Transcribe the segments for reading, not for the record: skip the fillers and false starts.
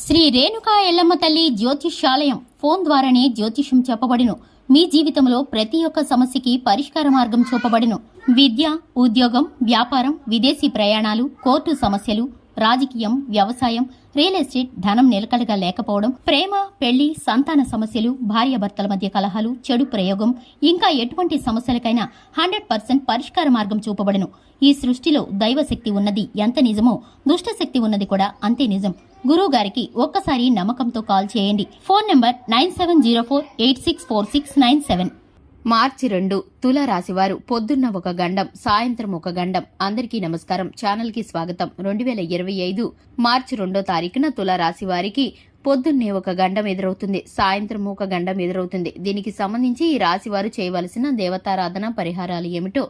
శ్రీ రేణుకా ఎల్లమ్మ తల్లి జ్యోతిష్యాలయం ఫోన్ ద్వారానే జ్యోతిష్యం చెప్పబడును. మీ జీవితంలో ప్రతి ఒక్క సమస్యకి పరిష్కార మార్గం చూపబడును. విద్య, ఉద్యోగం, వ్యాపారం, విదేశీ ప్రయాణాలు, కోర్టు సమస్యలు, రాజకీయం, వ్యవసాయం, రియల్ ఎస్టేట్, ధనం నిలకడగా లేకపోవడం, ప్రేమ, పెళ్లి, సంతాన సమస్యలు, భార్యాభర్తల మధ్య కలహాలు, చెడు ప్రయోగం, ఇంకా ఎటువంటి సమస్యలకైనా 100% పరిష్కార మార్గం చూపబడును. ఈ సృష్టిలో దైవశక్తి ఉన్నది ఎంత నిజమో దుష్ట శక్తి ఉన్నది కూడా అంతే నిజం. గురువు గారికి ఒక్కసారి నమ్మకంతో కాల్ చేయండి. Phone number 9704864697. మార్చి 2 తుల రాశివారు పొద్దున్న ఒక గండం, సాయంత్రం ఒక గండం. అందరికీ నమస్కారం. ఛానల్ కి స్వాగతం. 2025 మార్చి 2వ తారీఖున తుల రాశి వారికి పొద్దున్నే ఒక గండం ఎదురవుతుంది, సాయంత్రం ఒక గండం ఎదురవుతుంది. దీనికి సంబంధించి ఈ రాశి వారు చేయవలసిన దేవతారాధన పరిహారాలు ఏమిటో,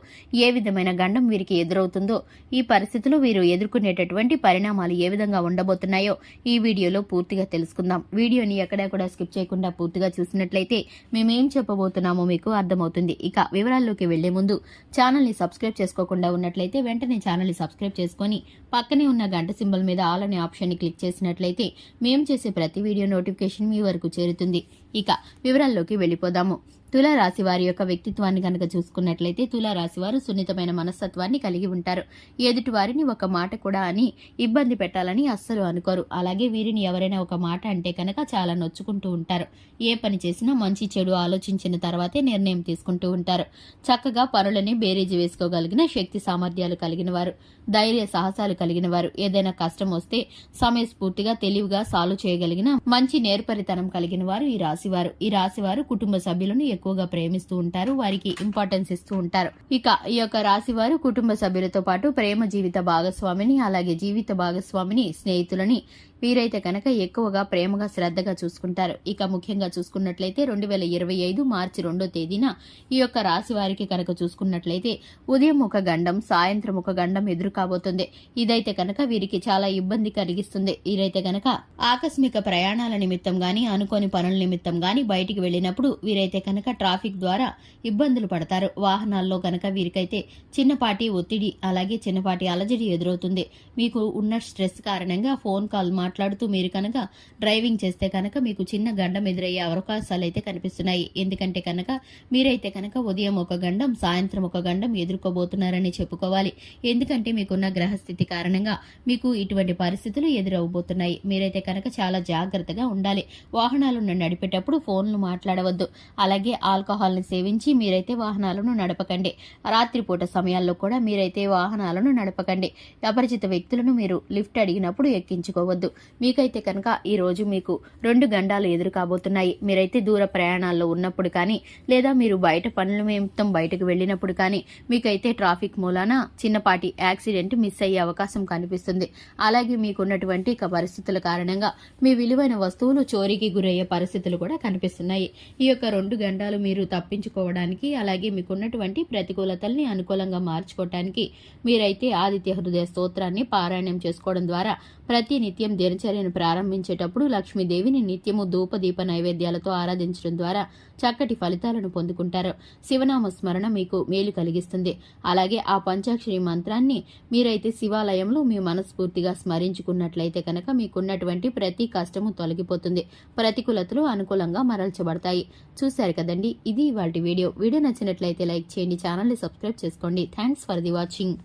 ఏ విధమైన గండం వీరికి ఎదురవుతుందో, ఈ పరిస్థితుల్లో వీరు ఎదుర్కొనేటటువంటి పరిణామాలు ఏ విధంగా ఉండబోతున్నాయో ఈ వీడియోలో పూర్తిగా తెలుసుకుందాం. వీడియోని ఎక్కడా కూడా స్కిప్ చేయకుండా పూర్తిగా చూసినట్లయితే మేమేం చెప్పబోతున్నామో మీకు అర్థమవుతుంది. ఇక వివరాల్లోకి వెళ్లే ముందు ఛానల్ ని సబ్స్క్రైబ్ చేసుకోకుండా ఉన్నట్లయితే వెంటనే ఛానల్ ని సబ్స్క్రైబ్ చేసుకుని పక్కనే ఉన్న గంట సింబల్ మీద ఆల్ అనే ఆప్షన్ ని క్లిక్ చేసినట్లయితే మేము చేసే ప్రతి వీడియో నోటిఫికేషన్ మీ వరకు చేరుతుంది. ఇక వివరాల్లోకి వెళ్ళిపోదాము. తుల రాశి వారి యొక్క వ్యక్తిత్వాన్ని కనుక చూసుకున్నట్లయితే తుల రాశి వారు సున్నితమైన మనస్తత్వాన్ని కలిగి ఉంటారు. ఎదుటి వారిని ఒక మాట కూడా అని ఇబ్బంది పెట్టాలని అస్సలు అనుకోరు. అలాగే వీరిని ఎవరైనా ఒక మాట అంటే కనుక చాలా నొచ్చుకుంటూ ఉంటారు. ఏ పని చేసినా మంచి చెడు ఆలోచించిన తర్వాతే నిర్ణయం తీసుకుంటూ ఉంటారు. చక్కగా పనులని బేరీజు వేసుకోగలిగిన శక్తి సామర్థ్యాలు కలిగిన వారు, ధైర్య సాహసాలు కలిగిన వారు, ఏదైనా కష్టం వస్తే సమయస్ఫూర్తిగా తెలివిగా సాల్వ్ చేయగలిగిన మంచి నేర్పరితనం కలిగిన వారు ఈ రాశివారు. ఈ రాశివారు కుటుంబ సభ్యులను ఎక్కువగా ప్రేమిస్తూ ఉంటారు, వారికి ఇంపార్టెన్స్ ఇస్తూ ఉంటారు. ఇక ఈ యొక్క రాశి వారు కుటుంబ సభ్యులతో పాటు ప్రేమ జీవిత భాగస్వామిని, అలాగే జీవిత భాగస్వామిని, స్నేహితులని వీరైతే కనుక ఎక్కువగా ప్రేమగా శ్రద్ధగా చూసుకుంటారు. ఇక ముఖ్యంగా చూసుకున్నట్లయితే 2025 మార్చి 2వ తేదీన ఈ యొక్క రాశి వారికి కనుక చూసుకున్నట్లయితే ఉదయం ఒక గండం, సాయంత్రం ఒక గండం ఎదురు కాబోతుంది. ఇదైతే కనుక వీరికి చాలా ఇబ్బంది కలిగిస్తుంది. వీరైతే కనుక ఆకస్మిక ప్రయాణాల నిమిత్తం గాని, అనుకోని పనుల నిమిత్తం గాని బయటికి వెళ్లినప్పుడు వీరైతే కనుక ట్రాఫిక్ ద్వారా ఇబ్బందులు పడతారు. వాహనాల్లో కనుక వీరికైతే చిన్నపాటి ఒత్తిడి, అలాగే చిన్నపాటి అలజడి ఎదురవుతుంది. మీకు ఉన్న స్ట్రెస్ కారణంగా ఫోన్ కాల్ మాట్లాడుతూ మీరు కనుక డ్రైవింగ్ చేస్తే కనుక మీకు చిన్న గండం ఎదురయ్యే అవకాశాలు అయితే కనిపిస్తున్నాయి. ఎందుకంటే కనుక మీరైతే కనుక ఉదయం ఒక గండం, సాయంత్రం ఒక గండం ఎదుర్కోబోతున్నారని చెప్పుకోవాలి. ఎందుకంటే మీకున్న గ్రహస్థితి కారణంగా మీకు ఇటువంటి పరిస్థితులు ఎదురవబోతున్నాయి. మీరైతే కనుక చాలా జాగ్రత్తగా ఉండాలి. వాహనాలను నడిపేటప్పుడు ఫోన్లు మాట్లాడవద్దు. అలాగే ఆల్కహాల్ని సేవించి మీరైతే వాహనాలను నడపకండి. రాత్రిపూట సమయాల్లో కూడా మీరైతే వాహనాలను నడపకండి. అపరిచిత వ్యక్తులను మీరు లిఫ్ట్ అడిగినప్పుడు ఎక్కించుకోవద్దు. మీకైతే కనుక ఈ రోజు మీకు 2 గండాలు ఎదురు కాబోతున్నాయి. మీరైతే దూర ప్రయాణాల్లో ఉన్నప్పుడు కానీ, లేదా మీరు బయట పనుల నిమిత్తం బయటకు వెళ్ళినప్పుడు కానీ మీకైతే ట్రాఫిక్ మూలాన చిన్నపాటి యాక్సిడెంట్ మిస్ అయ్యే అవకాశం కనిపిస్తుంది. అలాగే మీకున్నటువంటి పరిస్థితుల కారణంగా మీ విలువైన వస్తువులు చోరీకి గురయ్యే పరిస్థితులు కూడా కనిపిస్తున్నాయి. ఈ యొక్క 2 గండాలు మీరు తప్పించుకోవడానికి, అలాగే మీకున్నటువంటి ప్రతికూలతల్ని అనుకూలంగా మార్చుకోవడానికి మీరైతే ఆదిత్య హృదయ స్తోత్రాన్ని పారాయణం చేసుకోవడం ద్వారా ప్రతి నిత్యం దినచర్యను ప్రారంభించేటప్పుడు లక్ష్మీదేవిని నిత్యము ధూపదీప నైవేద్యాలతో ఆరాధించడం ద్వారా చక్కటి ఫలితాలను పొందుకుంటారు. శివనామ స్మరణ మీకు మేలు కలిగిస్తుంది. అలాగే ఆ పంచాక్షరి మంత్రాన్ని మీరైతే శివాలయంలో మీ మనస్ఫూర్తిగా స్మరించుకున్నట్లయితే కనుక మీకున్నటువంటి ప్రతి కష్టము తొలగిపోతుంది. ప్రతికూలతలు అనుకూలంగా మరల్చబడతాయి. చూశారు కదండి, ఇది ఇవాల్టి వీడియో. వీడియో నచ్చినట్లయితే లైక్ చేయండి, ఛానల్ని సబ్స్క్రైబ్ చేసుకోండి. Thanks for the watching.